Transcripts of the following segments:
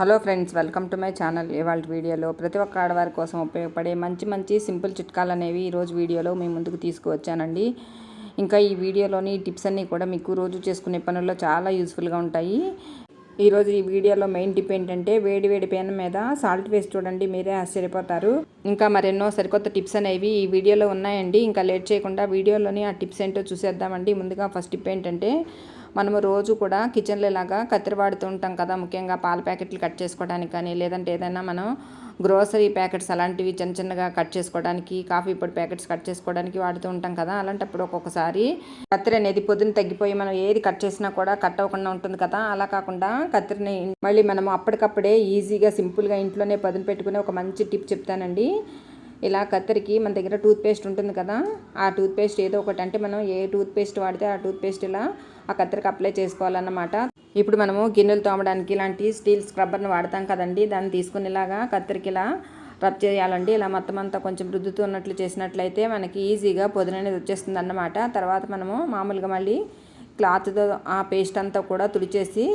Hello friends, welcome to my channel. ఇవాళ వీడియోలో ప్రతి ఒక్క ఆడవారి కోసం ఉపయోగపడే మంచి సింపుల్ చిట్కాలు అనేవి ఈరోజు వీడియోలో మీ ముందుకు తీసుకువచ్చానండి. ఇంకా ఈ వీడియోలోని టిప్స్ అన్నీ కూడా మీకు రోజు చేసుకునే పనుల్లో చాలా యూస్ఫుల్గా ఉంటాయి. ఈరోజు ఈ వీడియోలో మెయిన్ టిప్ ఏంటంటే వేడి పెనం మీద సాల్ట్ వేసి చూడండి, మీరే ఆశ్చర్యపోతారు. ఇంకా మరెన్నో సరికొత్త టిప్స్ అనేవి ఈ వీడియోలో ఉన్నాయండి. ఇంకా లేట్ చేయకుండా వీడియోలోని ఆ టిప్స్ ఏంటో చూసేద్దామండి. ముందుగా ఫస్ట్ టిప్ ఏంటంటే, మనము రోజు కూడా కిచెన్లో ఇలాగా కత్తిరి వాడుతూ ఉంటాం కదా, ముఖ్యంగా పాల ప్యాకెట్లు కట్ చేసుకోవడానికి కానీ, లేదంటే ఏదైనా మనం గ్రోసరీ ప్యాకెట్స్ అలాంటివి చిన్నగా కట్ చేసుకోవడానికి, కాఫీ పొడి ప్యాకెట్స్ కట్ చేసుకోవడానికి వాడుతూ ఉంటాం కదా. అలాంటప్పుడు ఒక్కొక్కసారి కత్తిరి అనేది పొద్దున తగ్గిపోయి మనం ఏది కట్ చేసినా కూడా కట్ అవ్వకుండా ఉంటుంది కదా. అలా కాకుండా కత్తిరిని మళ్ళీ మనం అప్పటికప్పుడే ఈజీగా సింపుల్గా ఇంట్లోనే పదును పెట్టుకునే ఒక మంచి టిప్ చెప్తానండి. ఇలా కత్తెరికి మన దగ్గర టూత్పేస్ట్ ఉంటుంది కదా, ఆ టూత్పేస్ట్ ఏదో ఒకటి, అంటే మనం ఏ టూత్పేస్ట్ వాడితే ఆ టూత్పేస్ట్ ఇలా ఆ కత్తెరికి అప్లై చేసుకోవాలన్నమాట. ఇప్పుడు మనము గిన్నెలు తోమడానికి ఇలాంటి స్టీల్ స్క్రబ్బర్ని వాడతాం కదండి, దాన్ని తీసుకుని ఇలాగా కత్తెరికి ఇలా రబ్ చేయాలండి. ఇలా మొత్తం అంతా కొంచెం రుద్దుతున్నట్లు చేసినట్లయితే మనకి ఈజీగా పొదును అనేది వచ్చేస్తుంది అన్నమాట. తర్వాత మనము మామూలుగా మళ్ళీ క్లాత్తో ఆ పేస్ట్ అంతా కూడా తుడిచేసి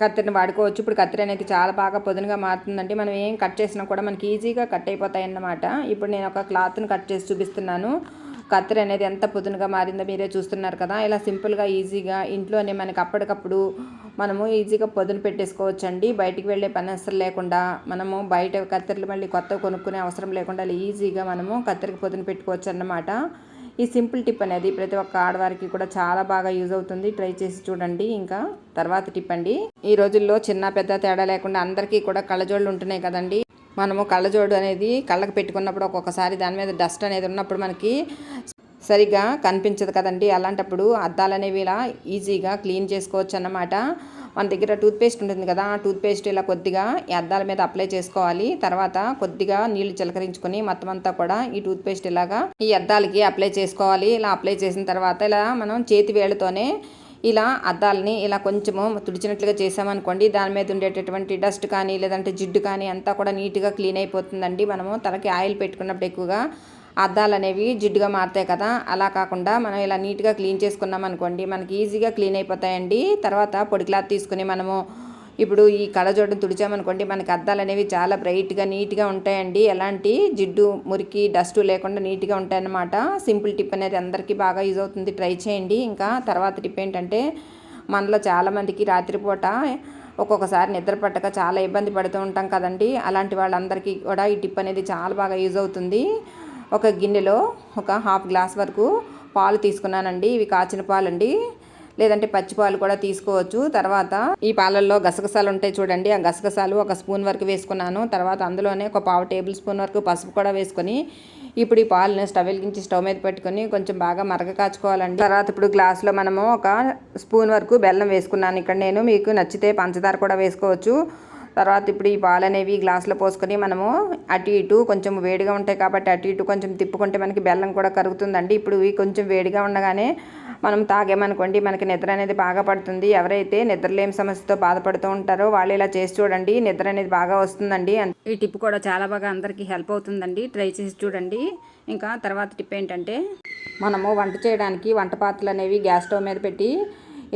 కత్తెరని వాడుకోవచ్చు. ఇప్పుడు కత్తెర అనేది చాలా బాగా పొదునుగా మారుతుందండి. మనం ఏం కట్ చేసినా కూడా మనకి ఈజీగా కట్ అయిపోతాయి అన్నమాట. ఇప్పుడు నేను ఒక క్లాత్ని కట్ చేసి చూపిస్తున్నాను. కత్తెర అనేది ఎంత పొదునుగా మారిందో మీరే చూస్తున్నారు కదా. ఇలా సింపుల్గా ఈజీగా ఇంట్లోనే మనకి అప్పటికప్పుడు మనము ఈజీగా పొదును పెట్టేసుకోవచ్చు అండి. బయటికి వెళ్ళే పని అసలు లేకుండా, మనము బయట కత్తెరలు మళ్ళీ కొత్తగా కొనుక్కునే అవసరం లేకుండా ఈజీగా మనము కత్తెరకి పొదును పెట్టుకోవచ్చు అన్నమాట. ఈ సింపుల్ టిప్ అనేది ప్రతి ఒక్క ఆడవారికి కూడా చాలా బాగా యూజ్ అవుతుంది. ట్రై చేసి చూడండి. ఇంకా తర్వాత టిప్ అండి, ఈ రోజుల్లో చిన్న పెద్ద తేడా లేకుండా అందరికీ కూడా కళ్ళజోళ్ళు ఉంటున్నాయి కదండి. మనము కళ్ళజోడు అనేది కళ్ళకు పెట్టుకున్నప్పుడు ఒక్కొక్కసారి దాని మీద డస్ట్ అనేది ఉన్నప్పుడు మనకి సరిగ్గా కనిపించదు కదండి. అలాంటప్పుడు అద్దాలు అనేవి ఇలా ఈజీగా క్లీన్ చేసుకోవచ్చు అన్నమాట. మన దగ్గర టూత్పేస్ట్ ఉంటుంది కదా, ఆ టూత్పేస్ట్ ఇలా కొద్దిగా ఈ అద్దాల మీద అప్లై చేసుకోవాలి. తర్వాత కొద్దిగా నీళ్లు చిలకరించుకొని మొత్తం అంతా కూడా ఈ టూత్పేస్ట్ ఇలాగా ఈ అద్దాలకి అప్లై చేసుకోవాలి. ఇలా అప్లై చేసిన తర్వాత ఇలా మనం చేతి వేళ్ళతోనే ఇలా అద్దాలని ఇలా కొంచెము తుడిచినట్లుగా చేసామనుకోండి, దాని మీద ఉండేటటువంటి డస్ట్ కానీ లేదంటే జిడ్డు కానీ అంతా కూడా నీట్గా క్లీన్ అయిపోతుందండి. మనము తలకి ఆయిల్ పెట్టుకున్నప్పుడు ఎక్కువగా అద్దాలు అనేవి జిడ్డుగా మారుతాయి కదా, అలా కాకుండా మనం ఇలా నీట్గా క్లీన్ చేసుకున్నాం అనుకోండి, మనకి ఈజీగా క్లీన్ అయిపోతాయండి. తర్వాత పొడి క్లాత్ తీసుకుని మనము ఇప్పుడు ఈ కళ్ళజోడును తుడిచామనుకోండి, మనకి అద్దాలు అనేవి చాలా బ్రైట్గా నీట్గా ఉంటాయండి. ఎలాంటి జిడ్డు మురికి డస్ట్ లేకుండా నీట్గా ఉంటాయన్నమాట. సింపుల్ టిప్ అనేది అందరికీ బాగా యూజ్ అవుతుంది, ట్రై చేయండి. ఇంకా తర్వాత టిప్ ఏంటంటే, మనలో చాలామందికి రాత్రిపూట ఒక్కొక్కసారి నిద్ర పట్టక చాలా ఇబ్బంది పడుతూ ఉంటాం కదండి. అలాంటి వాళ్ళందరికీ కూడా ఈ టిప్ అనేది చాలా బాగా యూజ్ అవుతుంది. ఒక గిన్నెలో ఒక హాఫ్ గ్లాస్ వరకు పాలు తీసుకున్నానండి. ఇవి కాచిన పాలండి, లేదంటే పచ్చి పాలు కూడా తీసుకోవచ్చు. తర్వాత ఈ పాలల్లో గసగసాలు ఉంటాయి చూడండి, ఆ గసగసాలు ఒక స్పూన్ వరకు వేసుకున్నాను. తర్వాత అందులోనే ఒక పావు టేబుల్ స్పూన్ వరకు పసుపు కూడా వేసుకొని ఇప్పుడు ఈ పాలను స్టవ్ వెలిగించి స్టవ్ మీద పెట్టుకొని కొంచెం బాగా మరగ కాచుకోవాలండి. తర్వాత ఇప్పుడు గ్లాసులో మనము ఒక స్పూన్ వరకు బెల్లం వేసుకున్నాను. ఇక్కడ నేను మీకు నచ్చితే పంచదార కూడా వేసుకోవచ్చు. తర్వాత ఇప్పుడు ఈ పాలు అనేవి గ్లాసులో పోసుకొని మనము అటు ఇటు కొంచెం వేడిగా ఉంటాయి కాబట్టి అటు ఇటు కొంచెం తిప్పుకుంటే మనకి బెల్లం కూడా కరుగుతుందండి. ఇప్పుడు ఇవి కొంచెం వేడిగా ఉండగానే మనం తాగామనుకోండి, మనకి నిద్ర అనేది బాగా పడుతుంది. ఎవరైతే నిద్రలేని సమస్యతో బాధపడుతూ ఉంటారో వాళ్ళు ఇలా చేసి చూడండి, నిద్ర అనేది బాగా వస్తుందండి. ఈ టిప్ కూడా చాలా బాగా అందరికీ హెల్ప్ అవుతుందండి, ట్రై చేసి చూడండి. ఇంకా తర్వాత టిప్ ఏంటంటే, మనము వంట చేయడానికి వంట పాత్రలు అనేవి గ్యాస్ స్టవ్ మీద పెట్టి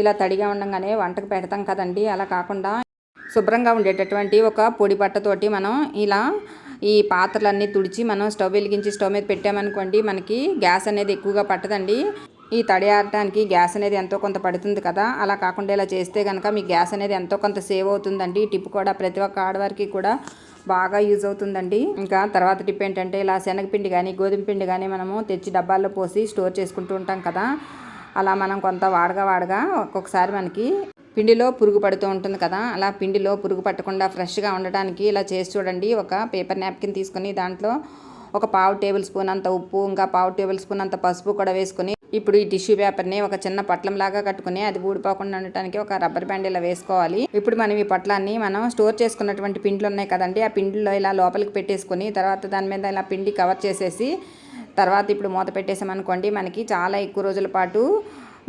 ఇలా తడిగా ఉండగానే వంటకు పెడతాం కదండి. అలా కాకుండా శుభ్రంగా ఉండేటటువంటి ఒక పొడి బట్టతోటి మనం ఇలా ఈ పాత్రలన్నీ తుడిచి మనం స్టవ్ వెలిగించి స్టవ్ మీద పెట్టామనుకోండి, మనకి గ్యాస్ అనేది ఎక్కువగా పట్టదండి. ఈ తడి ఆరడానికి గ్యాస్ అనేది ఎంతో కొంత పడుతుంది కదా, అలా కాకుండా ఇలా చేస్తే కనుక మీ గ్యాస్ అనేది ఎంతో కొంత సేవ్ అవుతుందండి. ఈ టిప్ కూడా ప్రతి ఒక్క ఆడవారికి కూడా బాగా యూజ్ అవుతుందండి. ఇంకా తర్వాత టిప్ ఏంటంటే, ఇలా శనగపిండి కానీ గోధుమ పిండి కానీ మనము తెచ్చి డబ్బాల్లో పోసి స్టోర్ చేసుకుంటూ ఉంటాం కదా, అలా మనం కొంత వాడగా ఒక్కొక్కసారి మనకి పిండిలో పురుగు పడుతూ ఉంటుంది కదా, అలా పిండిలో పురుగు పట్టకుండా ఫ్రెష్గా ఉండడానికి ఇలా చేసి చూడండి. ఒక పేపర్ నాప్కిన్ తీసుకొని దాంట్లో ఒక పావు టేబుల్ స్పూన్ అంత ఉప్పు, ఇంకా పావు టేబుల్ స్పూన్ అంత పసుపు కూడా వేసుకొని ఇప్పుడు ఈ టిష్యూ పేపర్ని ఒక చిన్న పట్లంలాగా కట్టుకుని అది ఊడిపోకుండా ఉండటానికి ఒక రబ్బర్ బ్యాండ్ ఇలా వేసుకోవాలి. ఇప్పుడు మనం ఈ పట్లాన్ని మనం స్టోర్ చేసుకున్నటువంటి పిండిలు ఉన్నాయి కదండి, ఆ పిండిలో ఇలా లోపలికి పెట్టేసుకొని తర్వాత దాని మీద ఇలా పిండి కవర్ చేసేసి తర్వాత ఇప్పుడు మూత పెట్టేసామనుకోండి, మనకి చాలా ఎక్కువ రోజుల పాటు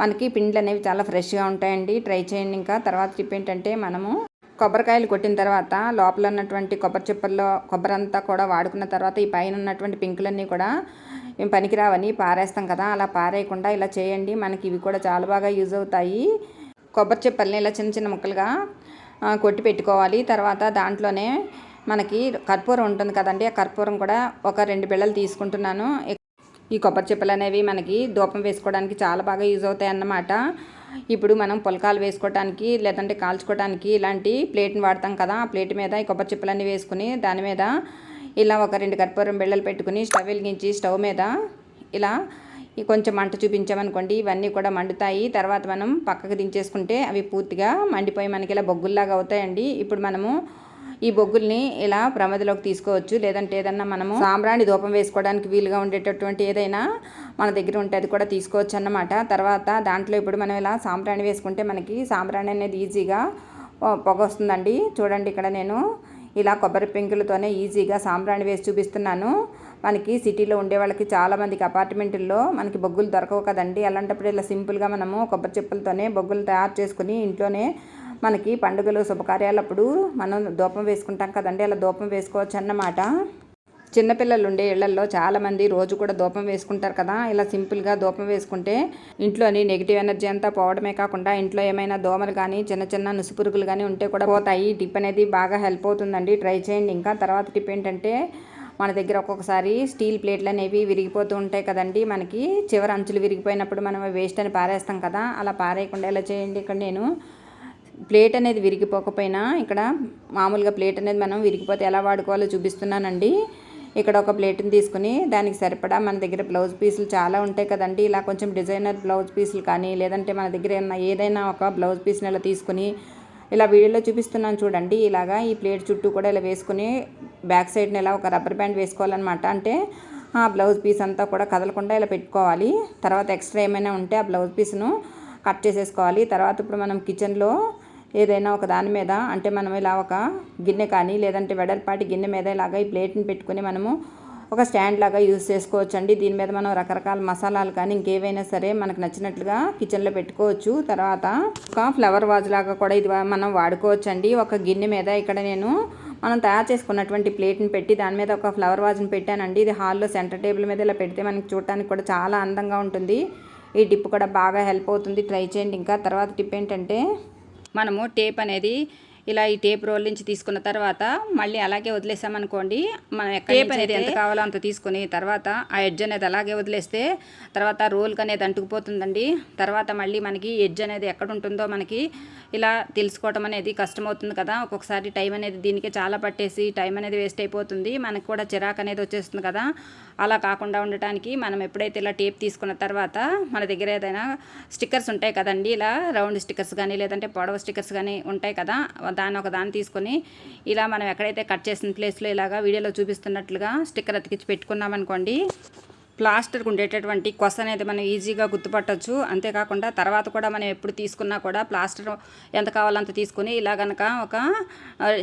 మనకి పిండిలు అనేవి చాలా ఫ్రెష్గా ఉంటాయండి. ట్రై చేయండి. ఇంకా తర్వాత టిప్ ఏంటంటే, మనము కొబ్బరికాయలు కొట్టిన తర్వాత లోపల ఉన్నటువంటి కొబ్బరి చిప్పల్లో కొబ్బరి అంతా కూడా వాడుకున్న తర్వాత ఈ పైన ఉన్నటువంటి పింకులన్నీ కూడా మేము పనికిరావని పారేస్తాం కదా, అలా పారేయకుండా ఇలా చేయండి. మనకి ఇవి కూడా చాలా బాగా యూజ్ అవుతాయి. కొబ్బరి చిప్పల్ని ఇలా చిన్న చిన్న ముక్కలుగా కొట్టి పెట్టుకోవాలి. తర్వాత దాంట్లోనే మనకి కర్పూరం ఉంటుంది కదండి, ఆ కర్పూరం కూడా ఒక 2 బిళ్ళలు తీసుకుంటున్నాను. ఈ కొబ్బరి చిప్పలు అనేవి మనకి ధూపం వేసుకోవడానికి చాలా బాగా యూజ్ అవుతాయి అన్నమాట. ఇప్పుడు మనం పుల్కాలు వేసుకోవడానికి లేదంటే కాల్చుకోవడానికి ఇలాంటి ప్లేట్ని వాడతాం కదా, ఆ ప్లేట్ మీద ఈ కొబ్బరి చిప్పలన్నీ వేసుకుని దాని మీద ఇలా ఒక 2 కర్పూరం బిళ్ళలు పెట్టుకుని స్టవ్ వెలిగించి స్టవ్ మీద ఇలా కొంచెం మంట చూపించామనుకోండి, ఇవన్నీ కూడా మండుతాయి. తర్వాత మనం పక్కకు దించేసుకుంటే అవి పూర్తిగా మండిపోయి మనకి ఇలా బొగ్గుల్లాగా అవుతాయండి. ఇప్పుడు మనము ఈ బొగ్గుల్ని ఇలా ప్రమదిలోకి తీసుకోవచ్చు, లేదంటే ఏదన్నా మనము సాంబ్రాణి ధూపం వేసుకోవడానికి వీలుగా ఉండేటటువంటి ఏదైనా మన దగ్గర ఉంటే అది కూడా తీసుకోవచ్చు అన్నమాట. తర్వాత దాంట్లో ఇప్పుడు మనం ఇలా సాంబ్రాణి వేసుకుంటే మనకి సాంబ్రాణి అనేది ఈజీగా పొగ వస్తుందండి. చూడండి, ఇక్కడ నేను ఇలా కొబ్బరి పెంకులతోనే ఈజీగా సాంబ్రాణి వేసి చూపిస్తున్నాను. మనకి సిటీలో ఉండే వాళ్ళకి చాలామందికి అపార్ట్మెంట్లో మనకి బొగ్గులు దొరకవు కదండి. అలాంటప్పుడు ఇలా సింపుల్గా మనము కొబ్బరి చిప్పలతోనే బొగ్గులు తయారు చేసుకుని ఇంట్లోనే మనకి పండుగలు శుభకార్యాలప్పుడు మనం ధూపం వేసుకుంటాం కదండి, అలా ధూపం వేసుకోవచ్చు అన్నమాట. చిన్నపిల్లలు ఉండే ఇళ్లల్లో చాలామంది రోజు కూడా ధూపం వేసుకుంటారు కదా. ఇలా సింపుల్గా ధూపం వేసుకుంటే ఇంట్లోని నెగిటివ్ ఎనర్జీ అంతా పోవడమే కాకుండా ఇంట్లో ఏమైనా దోమలు కానీ చిన్న చిన్న నుసుపురుగులు కానీ ఉంటే కూడా పోతాయి. టిప్ అనేది బాగా హెల్ప్ అవుతుందండి, ట్రై చేయండి. ఇంకా తర్వాత టిప్ ఏంటంటే, మన దగ్గర ఒక్కొక్కసారి స్టీల్ ప్లేట్లు అనేవి విరిగిపోతూ ఉంటాయి కదండి. మనకి చివరి అంచులు విరిగిపోయినప్పుడు మనం వేస్ట్ అని పారేస్తాం కదా, అలా పారేయకుండా ఇలా చేయండి. ఇక్కడ నేను ప్లేట్ అనేది విరిగిపోకపోయినా ఇక్కడ మామూలుగా ప్లేట్ అనేది మనం విరిగిపోతే ఎలా వాడుకోవాలో చూపిస్తున్నానండి. ఇక్కడ ఒక ప్లేట్ని తీసుకుని దానికి సరిపడా మన దగ్గర బ్లౌజ్ పీసులు చాలా ఉంటాయి కదండి. ఇలా కొంచెం డిజైనర్ బ్లౌజ్ పీసులు కానీ లేదంటే మన దగ్గర ఏదైనా ఒక బ్లౌజ్ పీస్ని ఇలా తీసుకుని ఇలా వీడియోలో చూపిస్తున్నాను చూడండి. ఇలాగా ఈ ప్లేట్ చుట్టూ కూడా ఇలా వేసుకుని బ్యాక్ సైడ్ని ఇలా ఒక రబ్బర్ బ్యాండ్ వేసుకోవాలన్నమాట. అంటే ఆ బ్లౌజ్ పీస్ అంతా కూడా కదలకుండా ఇలా పెట్టుకోవాలి. తర్వాత ఎక్స్ట్రా ఏమైనా ఉంటే ఆ బ్లౌజ్ పీస్ను కట్ చేసేసుకోవాలి. తర్వాత ఇప్పుడు మనం కిచెన్లో ఏదైనా ఒక దాని మీద, అంటే మనం ఇలా ఒక గిన్నె కానీ లేదంటే వెడల్పాటి గిన్నె మీద ఇలాగ ఈ ప్లేట్ని పెట్టుకుని మనము ఒక స్టాండ్ లాగా యూజ్ చేసుకోవచ్చు అండి. దీని మీద మనం రకరకాల మసాలాలు కానీ ఇంకేవైనా సరే మనకు నచ్చినట్లుగా కిచెన్లో పెట్టుకోవచ్చు. తర్వాత ఒక ఫ్లవర్ వాజ్ లాగా కూడా ఇది మనం వాడుకోవచ్చు అండి. ఒక గిన్నె మీద ఇక్కడ నేను మనం తయారు చేసుకున్నటువంటి ప్లేట్ని పెట్టి దాని మీద ఒక ఫ్లవర్ వాజ్ని పెట్టానండి. ఇది హాల్లో సెంటర్ టేబుల్ మీద ఇలా పెడితే మనకి చూడటానికి కూడా చాలా అందంగా ఉంటుంది. ఈ టిప్ కూడా బాగా హెల్ప్ అవుతుంది, ట్రై చేయండి. ఇంకా తర్వాత టిప్ ఏంటంటే, మనము టేప్ అనేది ఇలా ఈ టేప్ రోల్ నుంచి తీసుకున్న తర్వాత మళ్ళీ అలాగే వదిలేసామనుకోండి, మనం టేప్ అనేది ఎంత కావాలో అంత తీసుకుని తర్వాత ఆ ఎడ్జ్ అనేది అలాగే వదిలేస్తే తర్వాత రోల్కి అనేది అంటుకుపోతుందండి. తర్వాత మళ్ళీ మనకి ఎడ్జ్ అనేది ఎక్కడ ఉంటుందో మనకి ఇలా తెలుసుకోవడం అనేది కష్టమవుతుంది కదా. ఒక్కొక్కసారి టైం అనేది దీనికి చాలా పట్టేసి టైం అనేది వేస్ట్ అయిపోతుంది, మనకు కూడా చిరాకు అనేది వచ్చేస్తుంది కదా. అలా కాకుండా ఉండటానికి మనం ఎప్పుడైతే ఇలా టేప్ తీసుకున్న తర్వాత మన దగ్గర ఏదైనా స్టిక్కర్స్ ఉంటాయి కదండి, ఇలా రౌండ్ స్టిక్కర్స్ కానీ లేదంటే పొడవ స్టిక్కర్స్ కానీ ఉంటాయి కదా, దాన్ని తీసుకొని ఇలా మనం ఎక్కడైతే కట్ చేసిన ప్లేస్లో ఇలాగా వీడియోలో చూపిస్తున్నట్లుగా స్టిక్కర్ అతికించి పెట్టుకున్నామనుకోండి, ప్లాస్టర్కి ఉండేటటువంటి కొస అనేది మనం ఈజీగా గుర్తుపట్టవచ్చు. అంతేకాకుండా తర్వాత కూడా మనం ఎప్పుడు తీసుకున్నా కూడా ప్లాస్టర్ ఎంత కావాలంత తీసుకొని ఇలా కనుక ఒక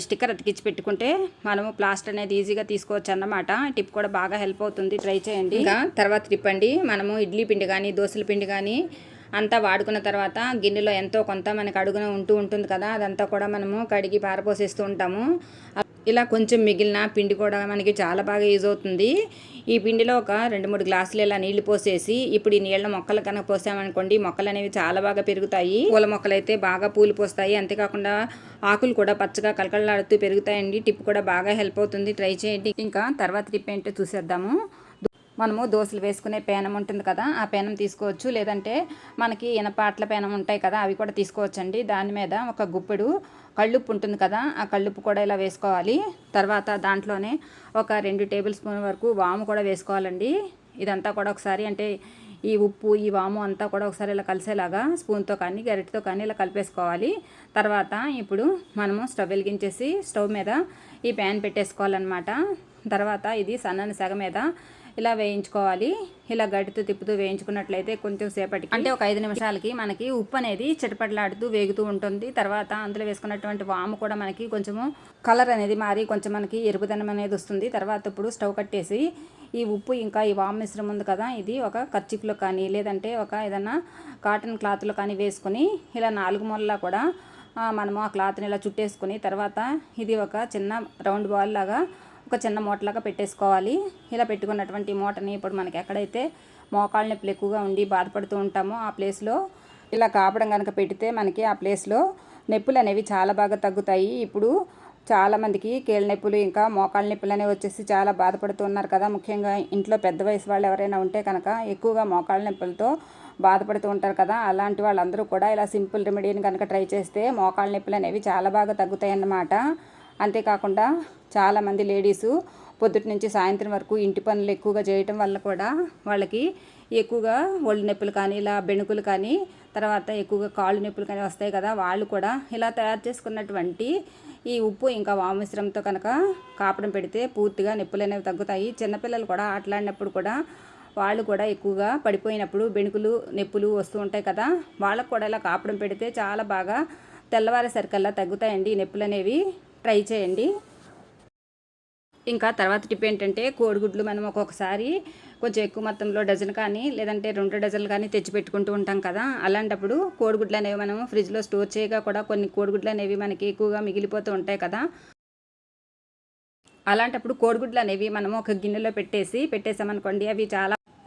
స్టిక్కర్ అతికించి పెట్టుకుంటే మనము ప్లాస్టర్ అనేది ఈజీగా తీసుకోవచ్చు అన్నమాట. టిప్ కూడా బాగా హెల్ప్ అవుతుంది, ట్రై చేయండి. ఇంకా తర్వాత టిప్ అండి, మనము ఇడ్లీ పిండి కానీ దోశల పిండి కానీ అంతా వాడుకున్న తర్వాత గిన్నెలో ఎంతో కొంత మనకు అడుగున ఉంటుంది కదా, అదంతా కూడా మనము కడిగి పారపోసేస్తూ ఉంటాము. ఇలా కొంచెం మిగిలిన పిండి కూడా మనకి చాలా బాగా యూజ్ అవుతుంది. ఈ పిండిలో ఒక 2-3 గ్లాసులు ఇలా నీళ్లు పోసేసి ఇప్పుడు ఈ నీళ్ళ మొక్కలు కనుక పోసామనుకోండి, మొక్కలు అనేవి చాలా బాగా పెరుగుతాయి. పూల మొక్కలు అయితే బాగా పూలు పోస్తాయి, అంతేకాకుండా ఆకులు కూడా పచ్చగా కలకలలాడుతూ పెరుగుతాయండి. టిప్ కూడా బాగా హెల్ప్ అవుతుంది, ట్రై చేయండి. ఇంకా తర్వాత టిప్ ఏంటో చూసేద్దాము. మనము దోశలు వేసుకునే పేనం ఉంటుంది కదా, ఆ పేనం తీసుకోవచ్చు, లేదంటే మనకి ఇనపాట్ల పేనం ఉంటాయి కదా, అవి కూడా తీసుకోవచ్చండి. దాని మీద ఒక గుప్పెడు కళ్ళుప్పు ఉంటుంది కదా, ఆ కళ్ళుప్పు కూడా ఇలా వేసుకోవాలి. తర్వాత దాంట్లోనే ఒక 2 టేబుల్ స్పూన్ వరకు వాము కూడా వేసుకోవాలండి. ఇదంతా కూడా ఒకసారి, అంటే ఈ ఉప్పు ఈ వాము అంతా కూడా ఒకసారి ఇలా కలిసేలాగా స్పూన్తో కానీ గరిటెతో కానీ ఇలా కలిపేసుకోవాలి. తర్వాత ఇప్పుడు మనము స్టవ్ వెలిగించేసి స్టవ్ మీద ఈ ప్యాన్ పెట్టేసుకోవాలన్నమాట. తర్వాత ఇది సన్నని సెగ మీద ఇలా వేయించుకోవాలి. ఇలా గడితో తిప్పుతూ వేయించుకున్నట్లయితే కొంచెం సేపటికి, అంటే ఒక 5 నిమిషాలకి మనకి ఉప్పు అనేది చిటపటలాడుతూ వేగుతూ ఉంటుంది. తర్వాత అందులో వేసుకున్నటువంటి వాము కూడా మనకి కొంచెము కలర్ అనేది మారి కొంచెం మనకి ఎరుపుదనం అనేది వస్తుంది. తర్వాత ఇప్పుడు స్టవ్ కట్టేసి ఈ ఉప్పు ఇంకా ఈ వాము మిశ్రమం ఉంది కదా, ఇది ఒక కర్చీఫ్లో కానీ లేదంటే ఒక ఏదైనా కాటన్ క్లాత్లో కానీ వేసుకొని ఇలా 4 మూలలా కూడా మనము ఆ క్లాత్ని ఇలా చుట్టేసుకుని తర్వాత ఇది ఒక చిన్న రౌండ్ బాల్ లాగా ఒక చిన్న మూటలాగా పెట్టేసుకోవాలి. ఇలా పెట్టుకున్నటువంటి మూటని ఇప్పుడు మనకి ఎక్కడైతే మోకాళ్ళ నొప్పులు ఎక్కువగా ఉండి బాధపడుతూ ఉంటామో ఆ ప్లేస్లో ఇలా కాపడం కనుక పెడితే మనకి ఆ ప్లేస్లో నొప్పులు అనేవి చాలా బాగా తగ్గుతాయి. ఇప్పుడు చాలామందికి కీళ్ళ నొప్పులు ఇంకా మోకాళ్ళ నొప్పులు అనేవి వచ్చేసి చాలా బాధపడుతూ ఉన్నారు కదా. ముఖ్యంగా ఇంట్లో పెద్ద వయసు వాళ్ళు ఎవరైనా ఉంటే కనుక ఎక్కువగా మోకాళ్ళ నొప్పులతో బాధపడుతూ ఉంటారు కదా. అలాంటి వాళ్ళందరూ కూడా ఇలా సింపుల్ రెమెడీని కనుక ట్రై చేస్తే మోకాళ్ళ నొప్పులు అనేవి చాలా బాగా తగ్గుతాయి అన్నమాట. అంతేకాకుండా చాలామంది లేడీసు పొద్దుటి నుంచి సాయంత్రం వరకు ఇంటి పనులు ఎక్కువగా చేయటం వల్ల కూడా వాళ్ళకి ఎక్కువగా ఒళ్ళు నొప్పులు కానీ ఇలా బెణుకులు కానీ తర్వాత ఎక్కువగా కాళ్ళు నొప్పులు కానీ వస్తాయి కదా. వాళ్ళు కూడా ఇలా తయారు చేసుకున్నటువంటి ఈ ఉప్పు ఇంకా వాము మిశ్రమంతో కనుక కాపడం పెడితే పూర్తిగా నొప్పులు అనేవి తగ్గుతాయి. చిన్నపిల్లలు కూడా ఆటలాడినప్పుడు కూడా వాళ్ళు కూడా ఎక్కువగా పడిపోయినప్పుడు బెణుకులు నొప్పులు వస్తూ ఉంటాయి కదా. వాళ్ళకు కూడా ఇలా కాపడం పెడితే చాలా బాగా తెల్లవారేసరికల్లా తగ్గుతాయండి నొప్పులు అనేవి. ట్రై చేయండి. ఇంకా తర్వాత టిప్ ఏంటంటే కోడిగుడ్లు మనం ఒక్కొక్కసారి కొంచెం ఎక్కువ మొత్తంలో డజన్ కానీ లేదంటే 2 డజన్లు కానీ తెచ్చి పెట్టుకుంటూ ఉంటాం కదా. అలాంటప్పుడు కోడిగుడ్లు అనేవి మనం ఫ్రిడ్జ్లో స్టోర్ చేయగా కూడా కొన్ని కోడిగుడ్లు అనేవి మనకి ఎక్కువగా మిగిలిపోతూ ఉంటాయి కదా. అలాంటప్పుడు కోడిగుడ్లు అనేవి మనము ఒక గిన్నెలో పెట్టేసామనుకోండి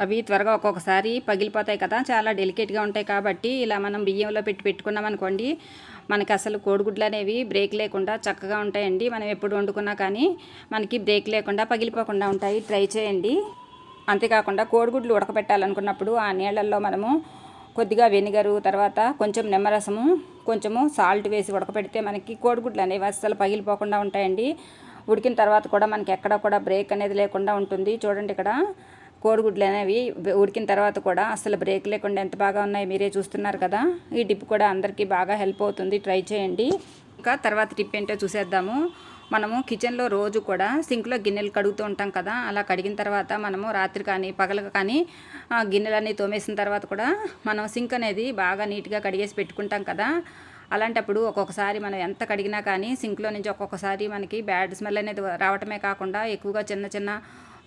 అవి త్వరగా ఒక్కొక్కసారి పగిలిపోతాయి కదా. చాలా డెలికేట్గా ఉంటాయి కాబట్టి ఇలా మనం బియ్యంలో పెట్టుకున్నాం అనుకోండి మనకి అసలు కోడిగుడ్లు అనేవి బ్రేక్ లేకుండా చక్కగా ఉంటాయండి. మనం ఎప్పుడు వండుకున్నా కానీ మనకి బ్రేక్ లేకుండా పగిలిపోకుండా ఉంటాయి. ట్రై చేయండి. అంతేకాకుండా కోడిగుడ్లు ఉడకబెట్టాలనుకున్నప్పుడు ఆ నీళ్ళల్లో మనము కొద్దిగా వెనిగరు తర్వాత కొంచెం నిమ్మరసము కొంచెము సాల్ట్ వేసి ఉడకబెడితే మనకి కోడిగుడ్లు అనేవి అస్సలు పగిలిపోకుండా ఉంటాయండి. ఉడికిన తర్వాత కూడా మనకి ఎక్కడ కూడా బ్రేక్ అనేది లేకుండా ఉంటుంది. చూడండి ఇక్కడ కోడిగుడ్లు అనేవి ఉడికిన తర్వాత కూడా అసలు బ్రేక్ లేకుండా ఎంత బాగా ఉన్నాయి మీరే చూస్తున్నారు కదా. ఈ టిప్ కూడా అందరికీ బాగా హెల్ప్ అవుతుంది. ట్రై చేయండి. ఇంకా తర్వాత టిప్ ఏంటో చూసేద్దాము. మనము కిచెన్లో రోజు కూడా సింక్లో గిన్నెలు కడుగుతూ ఉంటాం కదా. అలా కడిగిన తర్వాత మనము రాత్రి కానీ పగలు కానీ గిన్నెలన్నీ తోమేసిన తర్వాత కూడా మనం సింక్ అనేది బాగా నీట్గా కడిగేసి పెట్టుకుంటాం కదా. అలాంటప్పుడు ఒక్కొక్కసారి మనం ఎంత కడిగినా కానీ సింక్లో నుంచి ఒక్కొక్కసారి మనకి బ్యాడ్ స్మెల్ అనేది రావటమే కాకుండా ఎక్కువగా చిన్న చిన్న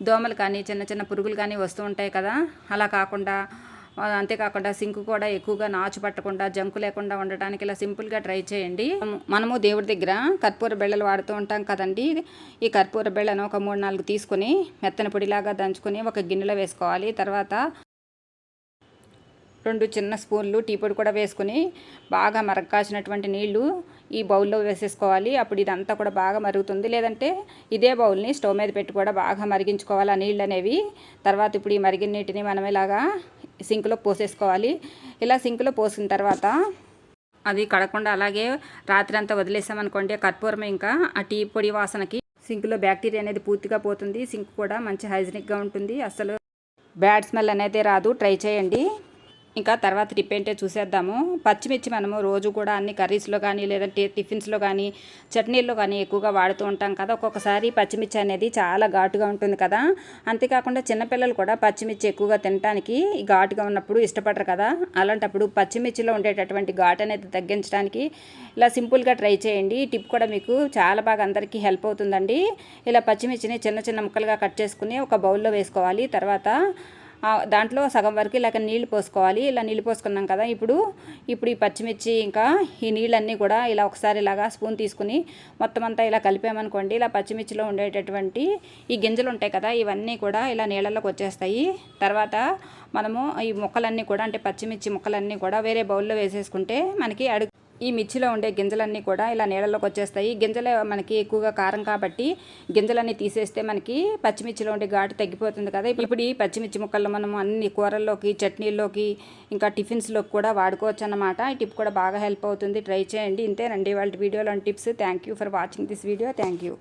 దోమలు కానీ చిన్న చిన్న పురుగులు కానీ వస్తూ ఉంటాయి కదా. అలా కాకుండా అంతేకాకుండా సింక్ కూడా ఎక్కువగా నాచు పట్టకుండా జంకు లేకుండా ఉండటానికి ఇలా సింపుల్గా ట్రై చేయండి. మనము దేవుడి దగ్గర కర్పూర బిళ్ళలు వాడుతూ ఉంటాం కదండి. ఈ కర్పూర బిళ్ళను ఒక 3-4 తీసుకొని మెత్తన పొడిలాగా దంచుకొని ఒక గిన్నెలో వేసుకోవాలి. తర్వాత 2 చిన్న స్పూన్లు టీ పొడి కూడా వేసుకొని బాగా మరగ్గాల్సినటువంటి నీళ్లు ఈ బౌల్లో వేసేసుకోవాలి. అప్పుడు ఇదంతా కూడా బాగా మరుగుతుంది. లేదంటే ఇదే బౌల్ని స్టవ్ మీద పెట్టి కూడా బాగా మరిగించుకోవాలి ఆ నీళ్ళు అనేవి. తర్వాత ఇప్పుడు ఈ మరిగిన నీటిని మనం ఇలాగా సింక్లో పోసేసుకోవాలి. ఇలా సింక్లో పోసిన తర్వాత అది కడగకుండా అలాగే రాత్రి అంతా వదిలేసామనుకోండి కర్పూరం ఇంకా ఆ టీ పొడి వాసనకి సింక్లో బ్యాక్టీరియా అనేది పూర్తిగా పోతుంది. సింక్ కూడా మంచి హైజీనిక్గా ఉంటుంది. అసలు బ్యాడ్ స్మెల్ అనేది రాదు. ట్రై చేయండి. ఇంకా తర్వాత టిప్ ఏంటో చూసేద్దాము. పచ్చిమిర్చి మనము రోజు కూడా అన్ని కర్రీస్లో కానీ లేదంటే టిఫిన్స్లో కానీ చట్నీల్లో కానీ ఎక్కువగా వాడుతూ ఉంటాం కదా. ఒక్కొక్కసారి పచ్చిమిర్చి అనేది చాలా ఘాటుగా ఉంటుంది కదా. అంతేకాకుండా చిన్నపిల్లలు కూడా పచ్చిమిర్చి ఎక్కువగా తినడానికి ఘాటుగా ఉన్నప్పుడు ఇష్టపడరు కదా. అలాంటప్పుడు పచ్చిమిర్చిలో ఉండేటటువంటి ఘాటు అనేది తగ్గించడానికి ఇలా సింపుల్గా ట్రై చేయండి. ఈ టిప్ కూడా మీకు చాలా బాగా అందరికీ హెల్ప్ అవుతుందండి. ఇలా పచ్చిమిర్చిని చిన్న చిన్న ముక్కలుగా కట్ చేసుకుని ఒక బౌల్లో వేసుకోవాలి. తర్వాత దాంట్లో సగం వరకు ఇలాగ నీళ్లు పోసుకోవాలి. ఇలా నీళ్ళు పోసుకున్నాం కదా. ఇప్పుడు ఈ పచ్చిమిర్చి ఇంకా ఈ నీళ్ళన్నీ కూడా ఇలా ఒకసారి ఇలాగా స్పూన్ తీసుకుని మొత్తం అంతా ఇలా కలిపామనుకోండి ఇలా పచ్చిమిర్చిలో ఉండేటటువంటి ఈ గింజలు ఉంటాయి కదా ఇవన్నీ కూడా ఇలా నీళ్ళలోకి వచ్చేస్తాయి. తర్వాత మనము ఈ ముక్కలన్నీ కూడా అంటే పచ్చిమిర్చి ముక్కలన్నీ కూడా వేరే బౌల్లో వేసేసుకుంటే మనకి ఈ మిర్చిలో ఉండే గింజలన్నీ కూడా ఇలా నీళ్ళలోకి వచ్చేస్తాయి. గింజలు మనకి ఎక్కువగా కారం కాబట్టి గింజలన్నీ తీసేస్తే మనకి పచ్చిమిర్చిలో ఉండే ఘాటు తగ్గిపోతుంది కదా. ఇప్పుడు ఈ పచ్చిమిర్చి ముక్కలు మనం అన్ని కూరల్లోకి చట్నీల్లోకి ఇంకా టిఫిన్స్లోకి కూడా వాడుకోవచ్చు అన్నమాట. ఈ టిప్ కూడా బాగా హెల్ప్ అవుతుంది. ట్రై చేయండి. ఇంతేనండి వాళ్ళ వీడియోలోని tips. Thank you for watching this video. Thank you.